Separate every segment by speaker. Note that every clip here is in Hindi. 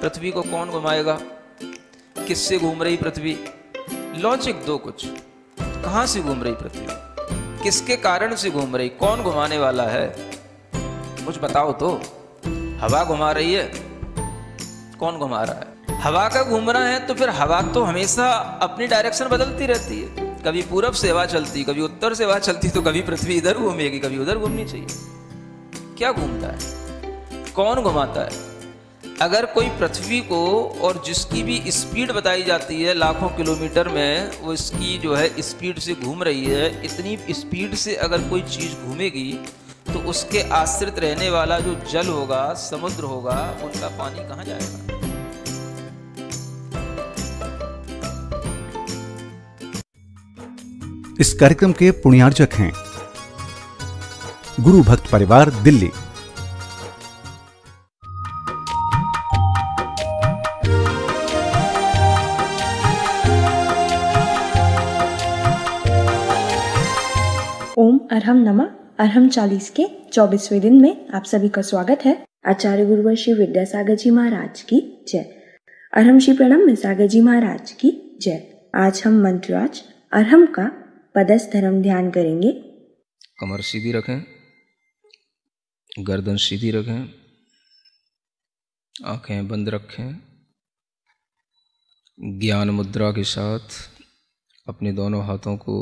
Speaker 1: पृथ्वी को कौन घुमाएगा, किससे घूम रही पृथ्वी, लॉजिक दो कुछ, कहां से घूम रही पृथ्वी, किसके कारण से घूम रही, कौन घुमाने वाला है, कुछ बताओ तो। हवा घुमा रही है, कौन घुमा रहा है, हवा का घूमना है तो फिर हवा तो हमेशा अपनी डायरेक्शन बदलती रहती है, कभी पूरब से हवा चलती, कभी उत्तर से हवा चलती, तो कभी पृथ्वी इधर घूमेगी, कभी उधर घूमनी चाहिए। क्या घूमता है, कौन घुमाता है? अगर कोई पृथ्वी को, और जिसकी भी स्पीड बताई जाती है लाखों किलोमीटर में, वो इसकी जो है स्पीड से घूम रही है, इतनी स्पीड से अगर कोई चीज़ घूमेगी तो उसके आश्रित रहने वाला जो जल होगा, समुद्र होगा, उनका पानी कहाँ जाएगा?
Speaker 2: इस कार्यक्रम के पुण्यार्जक हैं गुरु भक्त परिवार, दिल्ली।
Speaker 3: ओम अरहम नमः। अरहम 40 के 24वें दिन में आप सभी का स्वागत है। आचार्य गुरुवर श्री विद्यासागर जी महाराज की जय। अरहम श्री प्रणम में सागर जी महाराज की जय। आज हम मंत्रराज अरहम का पदस्थ धर्म ध्यान करेंगे।
Speaker 1: कमर सीधी रखें, गर्दन सीधी रखें, आंखें बंद रखें, ज्ञान मुद्रा के साथ अपने दोनों हाथों को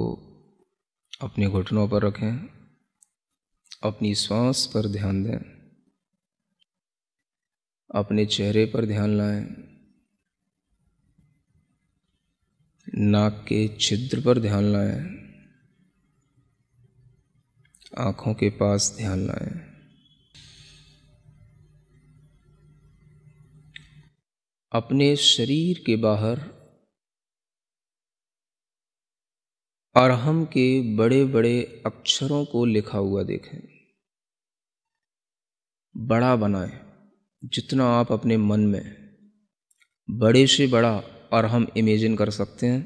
Speaker 1: अपने घुटनों पर रखें, अपनी श्वास पर ध्यान दें, अपने चेहरे पर ध्यान लाएं, नाक के छिद्र पर ध्यान लाएं, आंखों के पास ध्यान लाएं। अपने शरीर के बाहर अरहम के बड़े बड़े अक्षरों को लिखा हुआ देखें। बड़ा बनाएं, जितना आप अपने मन में बड़े से बड़ा अरहम इमेजिन कर सकते हैं,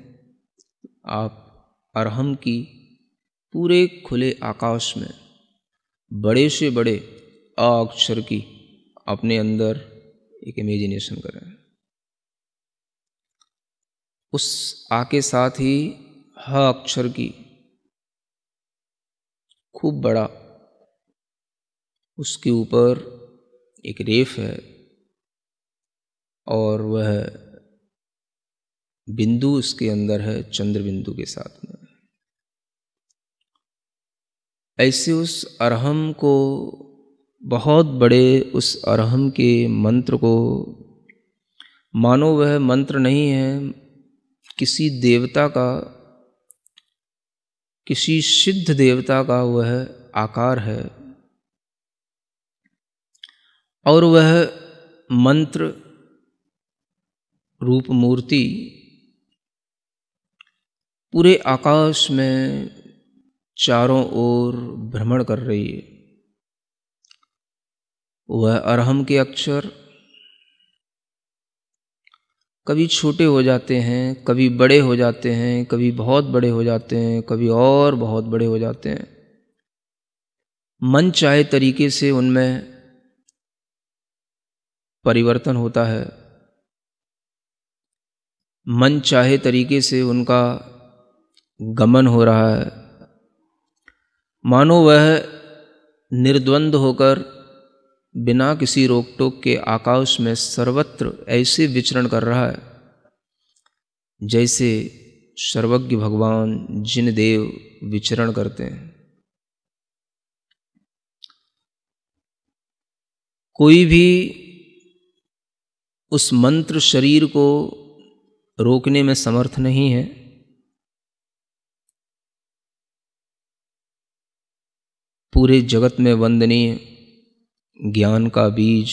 Speaker 1: आप अरहम की पूरे खुले आकाश में बड़े से बड़े अ अक्षर की अपने अंदर एक इमेजिनेशन करें। उस आ के साथ ही ह अक्षर की खूब बड़ा, उसके ऊपर एक रेफ है और वह बिंदु उसके अंदर है चंद्र बिंदु के साथ में। ऐसे उस अरहम को, बहुत बड़े उस अरहम के मंत्र को मानो वह मंत्र नहीं है, किसी देवता का, किसी सिद्ध देवता का वह आकार है, और वह मंत्र रूप मूर्ति पूरे आकाश में चारों ओर भ्रमण कर रही है। वह अरहम के अक्षर कभी छोटे हो जाते हैं, कभी बड़े हो जाते हैं, कभी बहुत बड़े हो जाते हैं, कभी और बहुत बड़े हो जाते हैं। मन चाहे तरीके से उनमें परिवर्तन होता है, मन चाहे तरीके से उनका गमन हो रहा है, मानो वह निर्द्वंद होकर बिना किसी रोक टोक के आकाश में सर्वत्र ऐसे विचरण कर रहा है जैसे सर्वज्ञ भगवान जिन देव विचरण करते हैं। कोई भी उस मंत्र शरीर को रोकने में समर्थ नहीं है। पूरे जगत में वंदनीय ज्ञान का बीज,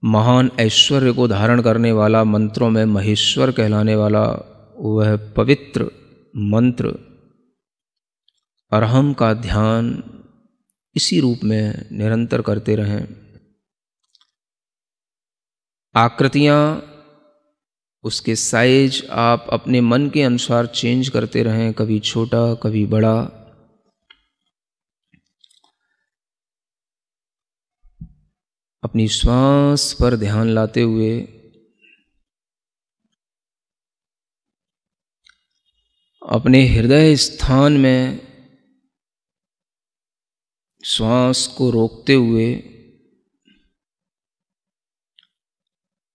Speaker 1: महान ऐश्वर्य को धारण करने वाला, मंत्रों में महेश्वर कहलाने वाला वह पवित्र मंत्र अरहम का ध्यान इसी रूप में निरंतर करते रहें। आकृतियाँ, उसके साइज आप अपने मन के अनुसार चेंज करते रहें, कभी छोटा कभी बड़ा। अपनी श्वास पर ध्यान लाते हुए अपने हृदय स्थान में श्वास को रोकते हुए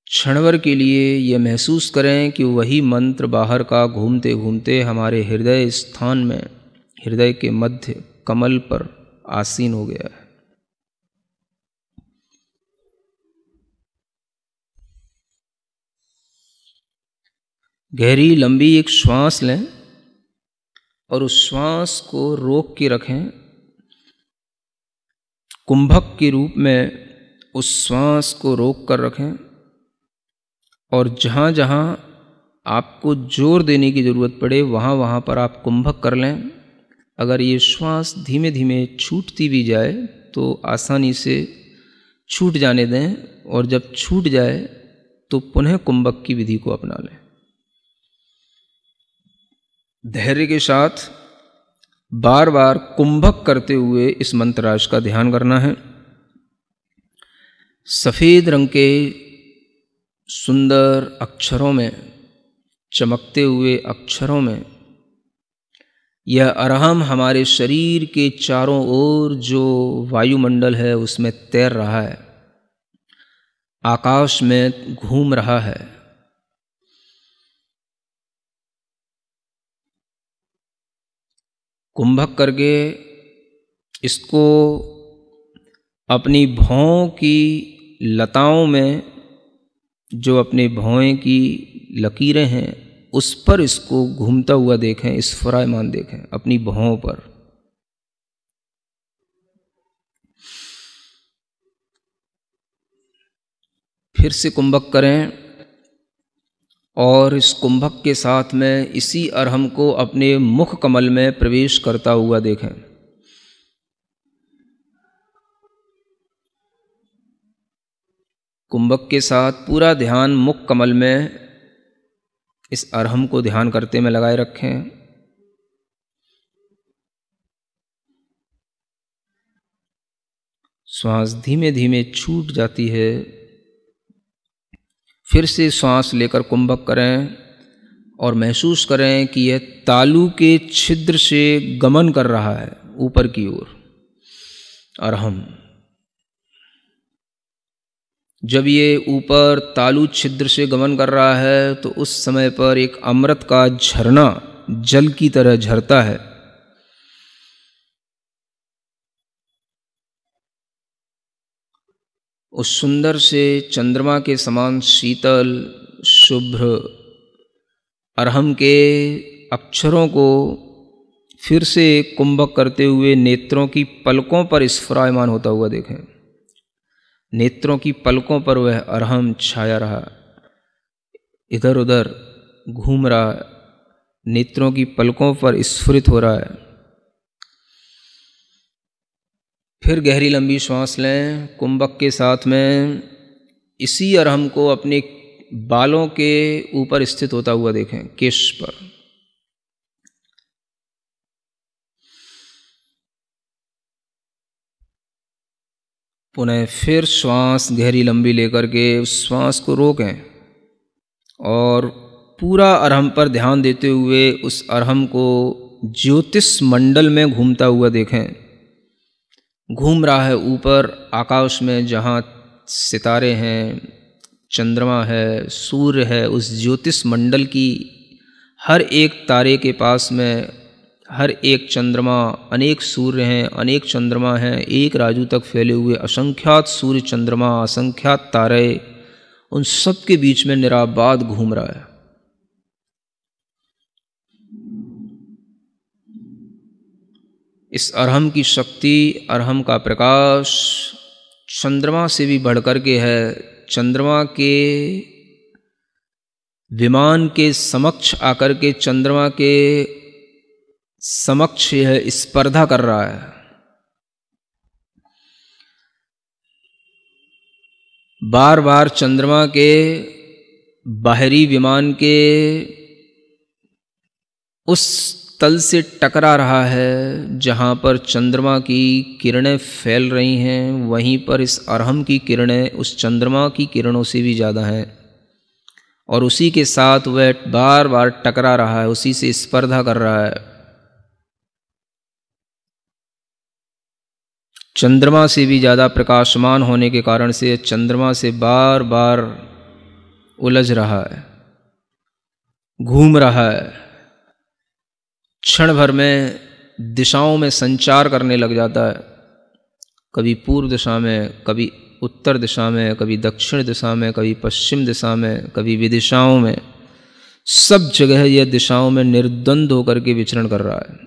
Speaker 1: क्षणभर के लिए यह महसूस करें कि वही मंत्र बाहर का घूमते घूमते हमारे हृदय स्थान में, हृदय के मध्य कमल पर आसीन हो गया है। गहरी लंबी एक श्वास लें और उस श्वास को रोक के रखें। कुंभक के रूप में उस श्वास को रोक कर रखें और जहाँ जहाँ आपको जोर देने की ज़रूरत पड़े वहाँ वहाँ पर आप कुंभक कर लें। अगर ये श्वास धीमे धीमे छूटती भी जाए तो आसानी से छूट जाने दें और जब छूट जाए तो पुनः कुंभक की विधि को अपना लें। धैर्य के साथ बार बार कुंभक करते हुए इस मंत्राज का ध्यान करना है। सफ़ेद रंग के सुंदर अक्षरों में, चमकते हुए अक्षरों में यह अरहम हमारे शरीर के चारों ओर जो वायुमंडल है उसमें तैर रहा है, आकाश में घूम रहा है। कुंभक करके इसको अपनी भौं की लताओं में, जो अपने भौं की लकीरें हैं उस पर इसको घूमता हुआ देखें, स्फुरायमान देखें अपनी भौं पर। फिर से कुंभक करें और इस कुंभक के साथ में इसी अरहम को अपने मुख कमल में प्रवेश करता हुआ देखें। कुंभक के साथ पूरा ध्यान मुख कमल में इस अरहम को ध्यान करते में लगाए रखें। श्वास धीमे धीमे छूट जाती है। फिर से श्वास लेकर कुंभक करें और महसूस करें कि यह तालू के छिद्र से गमन कर रहा है ऊपर की ओर अरहम। जब ये ऊपर तालु छिद्र से गमन कर रहा है तो उस समय पर एक अमृत का झरना जल की तरह झरता है। उस सुंदर से चंद्रमा के समान शीतल शुभ्र अरहम के अक्षरों को फिर से कुंभक करते हुए नेत्रों की पलकों पर स्फुरायमान होता हुआ देखें। नेत्रों की पलकों पर वह अरहम छाया रहा, इधर उधर घूम रहा है, नेत्रों की पलकों पर स्फुरित हो रहा है। फिर गहरी लंबी श्वास लें। कुंभक के साथ में इसी अरहम को अपने बालों के ऊपर स्थित होता हुआ देखें, केश पर। पुनः फिर श्वास गहरी लंबी लेकर के उस श्वास को रोकें और पूरा अरहम पर ध्यान देते हुए उस अरहम को ज्योतिष मंडल में घूमता हुआ देखें। घूम रहा है ऊपर आकाश में, जहाँ सितारे हैं, चंद्रमा है, सूर्य है, उस ज्योतिष मंडल की हर एक तारे के पास में हर एक चंद्रमा, अनेक सूर्य हैं, अनेक चंद्रमा हैं, एक राजू तक फैले हुए असंख्यात सूर्य चंद्रमा, असंख्यात तारे, उन सब के बीच में निराबाद घूम रहा है। इस अरहम की शक्ति, अरहम का प्रकाश चंद्रमा से भी बढ़कर के है। चंद्रमा के विमान के समक्ष आकर के चंद्रमा के समक्ष यह स्पर्धा कर रहा है। बार बार चंद्रमा के बाहरी विमान के उस तल से टकरा रहा है जहाँ पर चंद्रमा की किरणें फैल रही हैं, वहीं पर इस अरहम की किरणें उस चंद्रमा की किरणों से भी ज़्यादा हैं और उसी के साथ वह बार बार टकरा रहा है, उसी से स्पर्धा कर रहा है। चंद्रमा से भी ज़्यादा प्रकाशमान होने के कारण से चंद्रमा से बार बार उलझ रहा है, घूम रहा है, क्षण भर में दिशाओं में संचार करने लग जाता है, कभी पूर्व दिशा में, कभी उत्तर दिशा में, कभी दक्षिण दिशा में, कभी पश्चिम दिशा में, कभी विदिशाओं में, सब जगह यह दिशाओं में निर्द्वंद होकर के विचरण कर रहा है।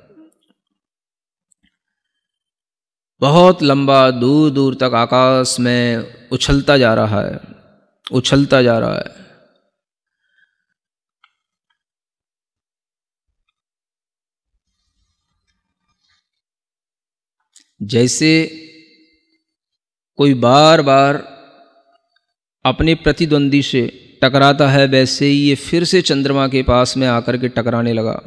Speaker 1: बहुत लंबा दूर दूर तक आकाश में उछलता जा रहा है, उछलता जा रहा है। जैसे कोई बार बार अपने प्रतिद्वंदी से टकराता है, वैसे ही ये फिर से चंद्रमा के पास में आकर के टकराने लगा।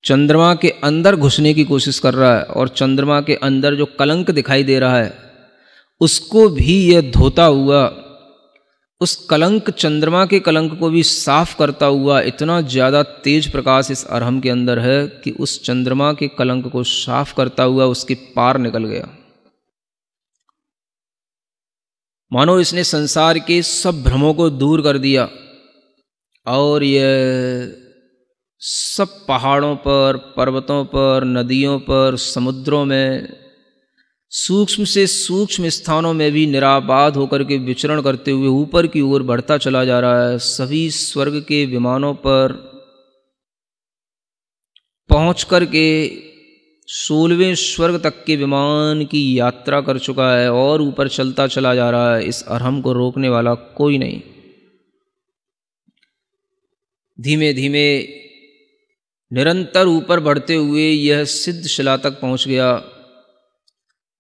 Speaker 1: चंद्रमा के अंदर घुसने की कोशिश कर रहा है और चंद्रमा के अंदर जो कलंक दिखाई दे रहा है उसको भी यह धोता हुआ, उस कलंक, चंद्रमा के कलंक को भी साफ करता हुआ, इतना ज़्यादा तेज प्रकाश इस अरहम के अंदर है कि उस चंद्रमा के कलंक को साफ करता हुआ उसके पार निकल गया। मानो इसने संसार के सब भ्रमों को दूर कर दिया और यह सब पहाड़ों पर, पर्वतों पर, नदियों पर, समुद्रों में, सूक्ष्म से सूक्ष्म स्थानों में भी निराबाद होकर के विचरण करते हुए ऊपर की ओर बढ़ता चला जा रहा है। सभी स्वर्ग के विमानों पर पहुंच कर के 16वें स्वर्ग तक के विमान की यात्रा कर चुका है और ऊपर चलता चला जा रहा है। इस अरहम को रोकने वाला कोई नहीं। धीमे धीमे निरंतर ऊपर बढ़ते हुए यह सिद्ध शिला तक पहुंच गया,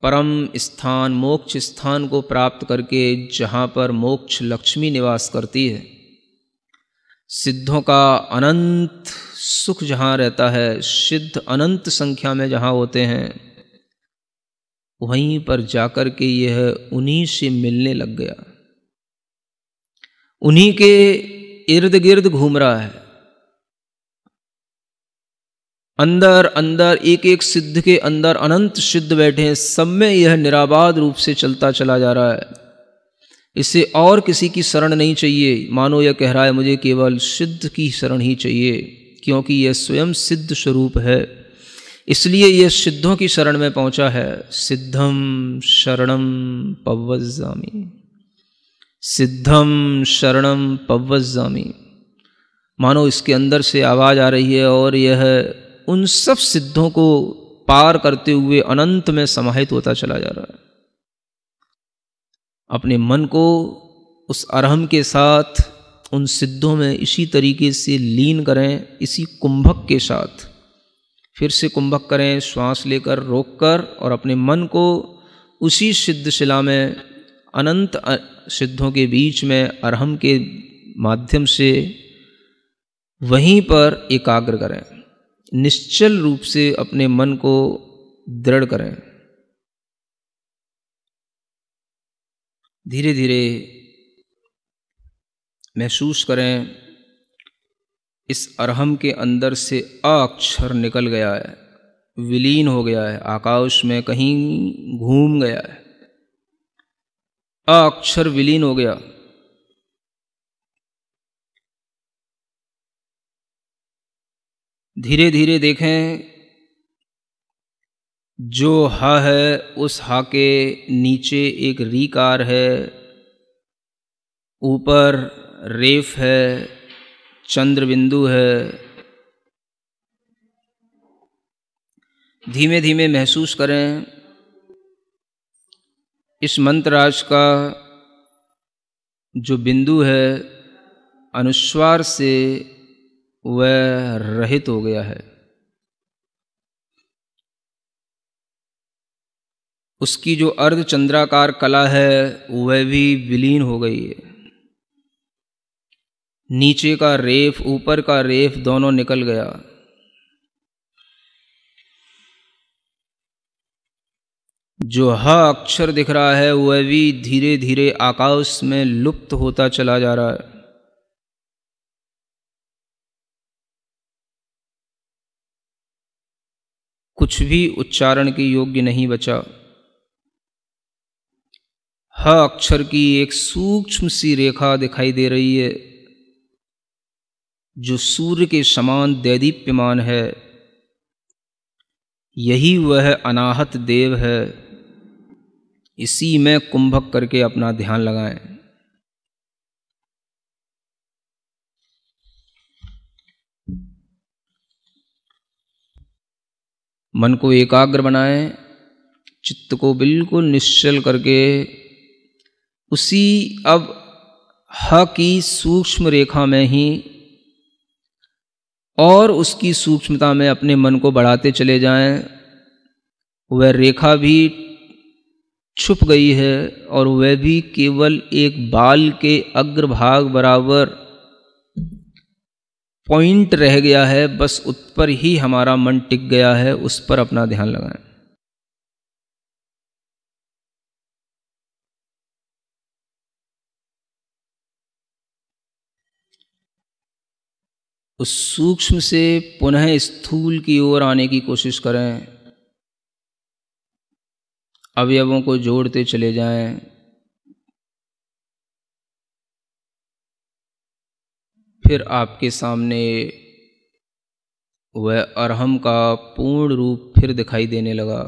Speaker 1: परम स्थान, मोक्ष स्थान को प्राप्त करके, जहाँ पर मोक्ष लक्ष्मी निवास करती है। सिद्धों का अनंत सुख जहाँ रहता है, सिद्ध अनंत संख्या में जहाँ होते हैं, वहीं पर जाकर के यह उन्हीं से मिलने लग गया, उन्हीं के इर्द गिर्द घूम रहा है। अंदर अंदर एक एक सिद्ध के अंदर अनंत सिद्ध बैठे हैं, सब में यह निराबाद रूप से चलता चला जा रहा है। इसे और किसी की शरण नहीं चाहिए। मानो यह कह रहा है मुझे केवल सिद्ध की शरण ही चाहिए, क्योंकि यह स्वयं सिद्ध स्वरूप है, इसलिए यह सिद्धों की शरण में पहुंचा है। सिद्धम शरणम पव्वज्जामि, सिद्धम शरणम पव्वज्जामि। मानो इसके अंदर से आवाज आ रही है और यह उन सब सिद्धों को पार करते हुए अनंत में समाहित होता चला जा रहा है। अपने मन को उस अरहम के साथ उन सिद्धों में इसी तरीके से लीन करें, इसी कुंभक के साथ फिर से कुंभक करें, श्वास लेकर, रोककर, और अपने मन को उसी सिद्ध शिला में, अनंत सिद्धों के बीच में, अरहम के माध्यम से वहीं पर एकाग्र करें। निश्चल रूप से अपने मन को दृढ़ करें। धीरे धीरे महसूस करें इस अरहम के अंदर से अ अक्षर निकल गया है, विलीन हो गया है, आकाश में कहीं घूम गया है। अ अक्षर विलीन हो गया। धीरे धीरे देखें, जो हा है उस हा के नीचे एक रीकार है, ऊपर रेफ है, चंद्र बिंदु है। धीमे धीमे महसूस करें इस मंत्रराज का जो बिंदु है अनुस्वार से वह रहित हो गया है। उसकी जो अर्धचंद्राकार कला है वह भी विलीन हो गई है। नीचे का रेफ, ऊपर का रेफ दोनों निकल गया। जो ह अक्षर दिख रहा है वह भी धीरे धीरे आकाश में लुप्त होता चला जा रहा है। कुछ भी उच्चारण के योग्य नहीं बचा। ह अक्षर की एक सूक्ष्म सी रेखा दिखाई दे रही है जो सूर्य के समान दैदीप्यमान है। यही वह अनाहत देव है। इसी में कुंभक करके अपना ध्यान लगाएं। मन को एकाग्र बनाएं, चित्त को बिल्कुल निश्चल करके उसी अब ह की सूक्ष्म रेखा में ही और उसकी सूक्ष्मता में अपने मन को बढ़ाते चले जाएं। वह रेखा भी छुप गई है और वह भी केवल एक बाल के अग्रभाग बराबर पॉइंट रह गया है। बस उस पर ही हमारा मन टिक गया है। उस पर अपना ध्यान लगाएं। उस सूक्ष्म से पुनः स्थूल की ओर आने की कोशिश करें। अवयवों को जोड़ते चले जाएं। फिर आपके सामने वह अरहम का पूर्ण रूप फिर दिखाई देने लगा।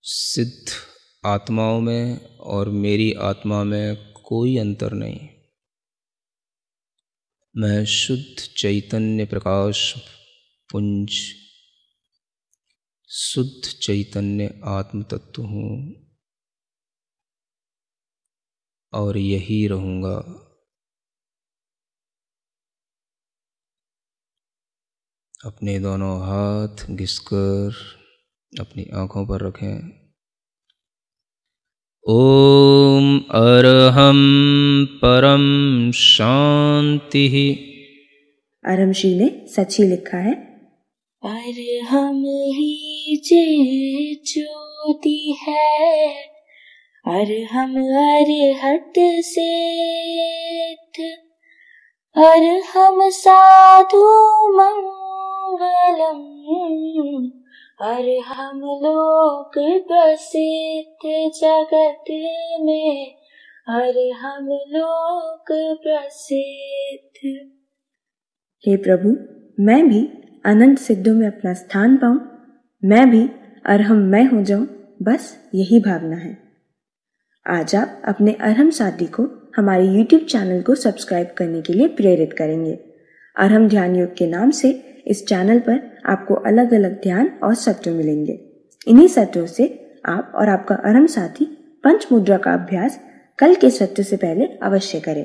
Speaker 1: सिद्ध आत्माओं में और मेरी आत्मा में कोई अंतर नहीं। मैं शुद्ध चैतन्य प्रकाश पुंज, शुद्ध चैतन्य आत्म तत्व हूँ और यही रहूँगा। अपने दोनों हाथ घिसकर अपनी आँखों पर रखें। ओम अरहम परम शांति।
Speaker 3: अरहम श्री ने सच ही लिखा है।
Speaker 4: अरहम ही जे ज्योति है, अरहम अरहत सिद्ध, अरहम साधु मंगलम, अरहम लोक प्रसिद्ध जगत में, अरहम लोक प्रसिद्ध।
Speaker 3: हे प्रभु, मैं भी अनंत सिद्धों में अपना स्थान पाऊं, मैं भी अरहम मैं हो जाऊं, बस यही भावना है। आज आप अपने अरहम साथी को हमारे YouTube चैनल को सब्सक्राइब करने के लिए प्रेरित करेंगे। अरहम ध्यान योग के नाम से इस चैनल पर आपको अलग अलग ध्यान और सत्र मिलेंगे। इन्हीं सत्रों से आप और आपका अरहम साथी पंच मुद्रा का अभ्यास कल के सत्र से पहले अवश्य करें।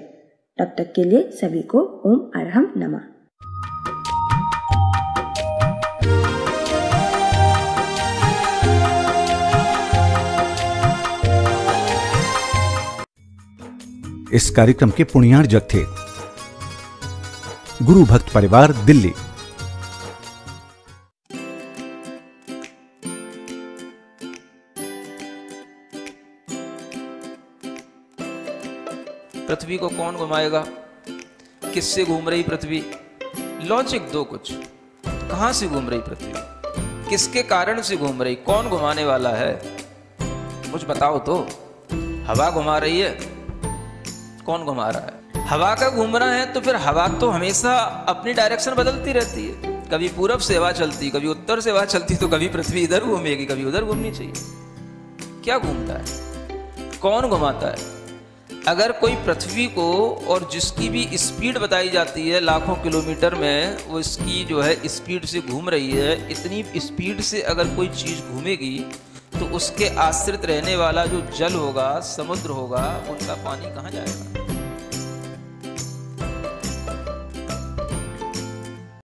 Speaker 3: तब तक के लिए सभी को ओम अरहम नमः।
Speaker 2: इस कार्यक्रम के पुण्यार्जक थे गुरु भक्त परिवार दिल्ली।
Speaker 1: पृथ्वी को कौन घुमाएगा? किससे घूम रही पृथ्वी? लॉजिक दो कुछ। कहां से घूम रही पृथ्वी? किसके कारण से घूम रही? कौन घुमाने वाला है? कुछ बताओ तो। हवा घुमा रही है? कौन घुमा रहा है? हवा का घूमना है तो फिर हवा तो हमेशा अपनी डायरेक्शन बदलती रहती है। कभी पूरब से हवा चलती, कभी उत्तर से हवा चलती, तो कभी पृथ्वी इधर घूमेगी, कभी उधर घूमनी चाहिए। क्या घूमता है, कौन घुमाता है? अगर कोई पृथ्वी को, और जिसकी भी स्पीड बताई जाती है लाखों किलोमीटर में, वो इसकी जो है स्पीड से घूम रही है, इतनी स्पीड से अगर कोई चीज़ घूमेगी तो उसके आश्रित रहने वाला जो जल होगा, समुद्र होगा, उनका पानी कहाँ जाएगा?